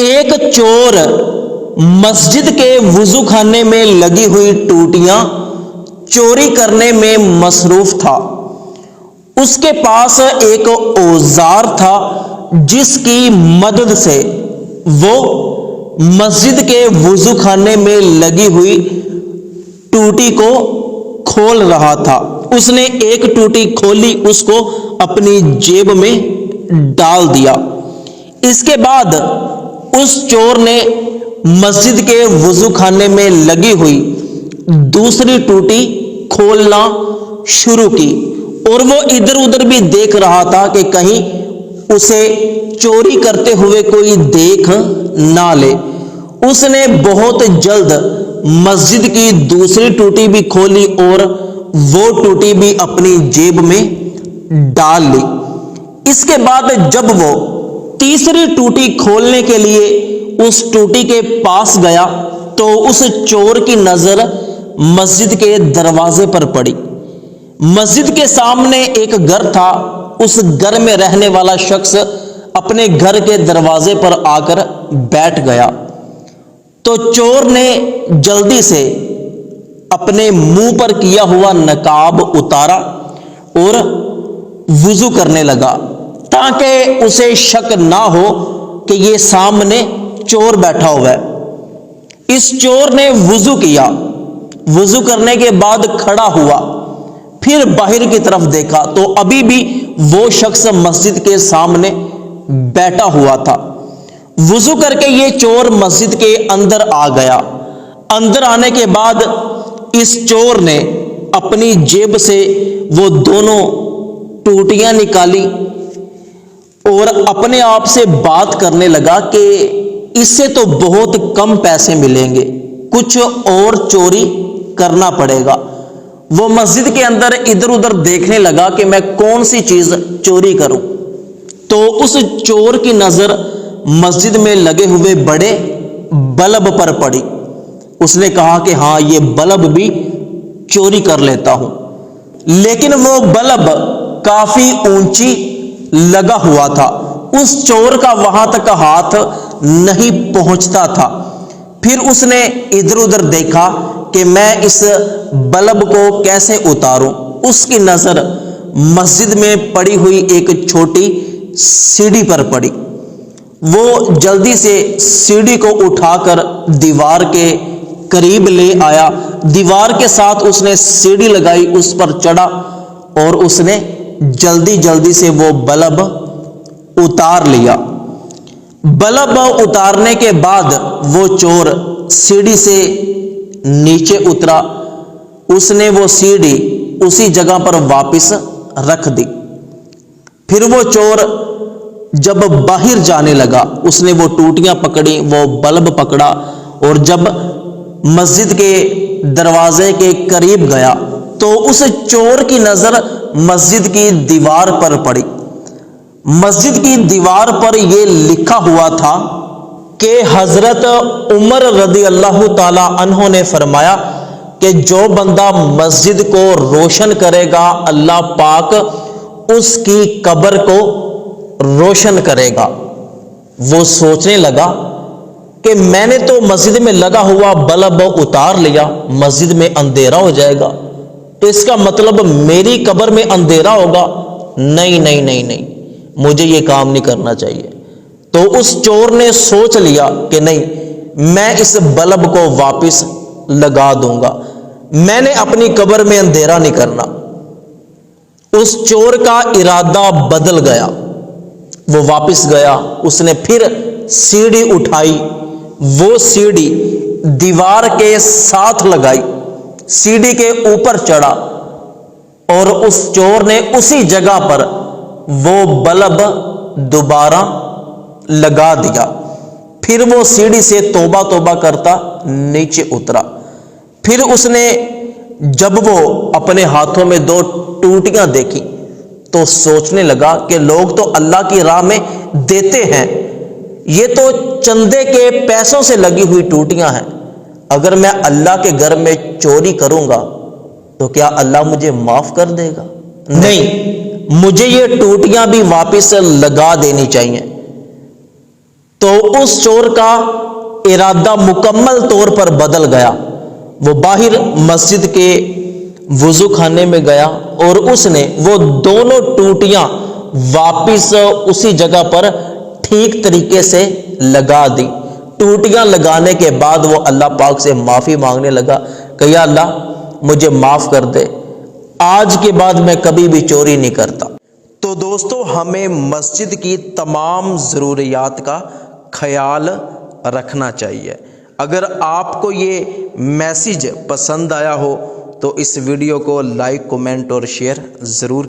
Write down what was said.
ایک چور مسجد کے وضو خانے میں لگی ہوئی ٹوٹیاں چوری کرنے میں مصروف تھا۔ اس کے پاس ایک اوزار تھا جس کی مدد سے وہ مسجد کے وضو خانے میں لگی ہوئی ٹوٹی کو کھول رہا تھا۔ اس نے ایک ٹوٹی کھولی، اس کو اپنی جیب میں ڈال دیا۔ اس کے بعد اس چور نے مسجد کے وضو خانے میں لگی ہوئی دوسری ٹوٹی کھولنا شروع کی، اور وہ ادھر ادھر بھی دیکھ رہا تھا کہ کہیں اسے چوری کرتے ہوئے کوئی دیکھ نہ لے۔ اس نے بہت جلد مسجد کی دوسری ٹوٹی بھی کھولی اور وہ ٹوٹی بھی اپنی جیب میں ڈال لی۔ اس کے بعد جب وہ تیسری ٹوٹی کھولنے کے لیے اس ٹوٹی کے پاس گیا تو اس چور کی نظر مسجد کے دروازے پر پڑی۔ مسجد کے سامنے ایک گھر تھا۔ اس گھر میں رہنے والا شخص اپنے گھر کے دروازے پر آ کر بیٹھ گیا تو چور نے جلدی سے اپنے منہ پر کیا ہوا نقاب اتارا اور وضو کرنے لگا تاکہ اسے شک نہ ہو کہ یہ سامنے چور بیٹھا ہوا ہے۔ اس چور نے وضو کیا، وضو کرنے کے بعد کھڑا ہوا، پھر باہر کی طرف دیکھا تو ابھی بھی وہ شخص مسجد کے سامنے بیٹھا ہوا تھا۔ وضو کر کے یہ چور مسجد کے اندر آ گیا۔ اندر آنے کے بعد اس چور نے اپنی جیب سے وہ دونوں ٹوٹیاں نکالی اور اپنے آپ سے بات کرنے لگا کہ اس سے تو بہت کم پیسے ملیں گے، کچھ اور چوری کرنا پڑے گا۔ وہ مسجد کے اندر ادھر ادھر دیکھنے لگا کہ میں کون سی چیز چوری کروں، تو اس چور کی نظر مسجد میں لگے ہوئے بڑے بلب پر پڑی۔ اس نے کہا کہ ہاں یہ بلب بھی چوری کر لیتا ہوں، لیکن وہ بلب کافی اونچی لگا ہوا تھا، اس چور کا وہاں تک ہاتھ نہیں پہنچتا تھا۔ پھر اس نے ادھر ادھر دیکھا کہ میں اس بلب کو کیسے اتاروں۔ اس کی نظر مسجد میں پڑی ہوئی ایک چھوٹی سیڑھی پر پڑی۔ وہ جلدی سے سیڑھی کو اٹھا کر دیوار کے قریب لے آیا، دیوار کے ساتھ اس نے سیڑھی لگائی، اس پر چڑھا اور اس نے جلدی سے وہ بلب اتار لیا۔ بلب اتارنے کے بعد وہ چور سیڑھی سے نیچے اترا۔ اس نے وہ سیڑھی اسی جگہ پر واپس رکھ دی۔ پھر وہ چور جب باہر جانے لگا، اس نے وہ ٹوٹیاں پکڑی، وہ بلب پکڑا، اور جب مسجد کے دروازے کے قریب گیا تو اس چور کی نظر مسجد کی دیوار پر پڑی۔ مسجد کی دیوار پر یہ لکھا ہوا تھا کہ حضرت عمر رضی اللہ تعالی عنہ نے فرمایا کہ جو بندہ مسجد کو روشن کرے گا اللہ پاک اس کی قبر کو روشن کرے گا۔ وہ سوچنے لگا کہ میں نے تو مسجد میں لگا ہوا بلب اتار لیا، مسجد میں اندھیرا ہو جائے گا، تو اس کا مطلب میری قبر میں اندھیرا ہوگا۔ نہیں، مجھے یہ کام نہیں کرنا چاہیے۔ تو اس چور نے سوچ لیا کہ نہیں، میں اس بلب کو واپس لگا دوں گا، میں نے اپنی قبر میں اندھیرا نہیں کرنا۔ اس چور کا ارادہ بدل گیا، وہ واپس گیا، اس نے پھر سیڑھی اٹھائی، وہ سیڑھی دیوار کے ساتھ لگائی، سیڑھی کے اوپر چڑھا اور اس چور نے اسی جگہ پر وہ بلب دوبارہ لگا دیا۔ پھر وہ سیڑھی سے توبہ کرتا نیچے اترا۔ پھر اس نے جب وہ اپنے ہاتھوں میں دو ٹوٹیاں دیکھی تو سوچنے لگا کہ لوگ تو اللہ کی راہ میں دیتے ہیں، یہ تو چندے کے پیسوں سے لگی ہوئی ٹوٹیاں ہیں، اگر میں اللہ کے گھر میں چوری کروں گا تو کیا اللہ مجھے معاف کر دے گا؟ نہیں، مجھے یہ ٹوٹیاں بھی واپس لگا دینی چاہیے۔ تو اس چور کا ارادہ مکمل طور پر بدل گیا۔ وہ باہر مسجد کے وضو خانے میں گیا اور اس نے وہ دونوں ٹوٹیاں واپس اسی جگہ پر ٹھیک طریقے سے لگا دی۔ ٹوٹیاں لگانے کے بعد وہ اللہ پاک سے معافی مانگنے لگا کہ یا اللہ مجھے معاف کر دے، آج کے بعد میں کبھی بھی چوری نہیں کرتا۔ تو دوستو ہمیں مسجد کی تمام ضروریات کا خیال رکھنا چاہیے۔ اگر آپ کو یہ میسیج پسند آیا ہو تو اس ویڈیو کو لائک، کمنٹ اور شیئر ضرور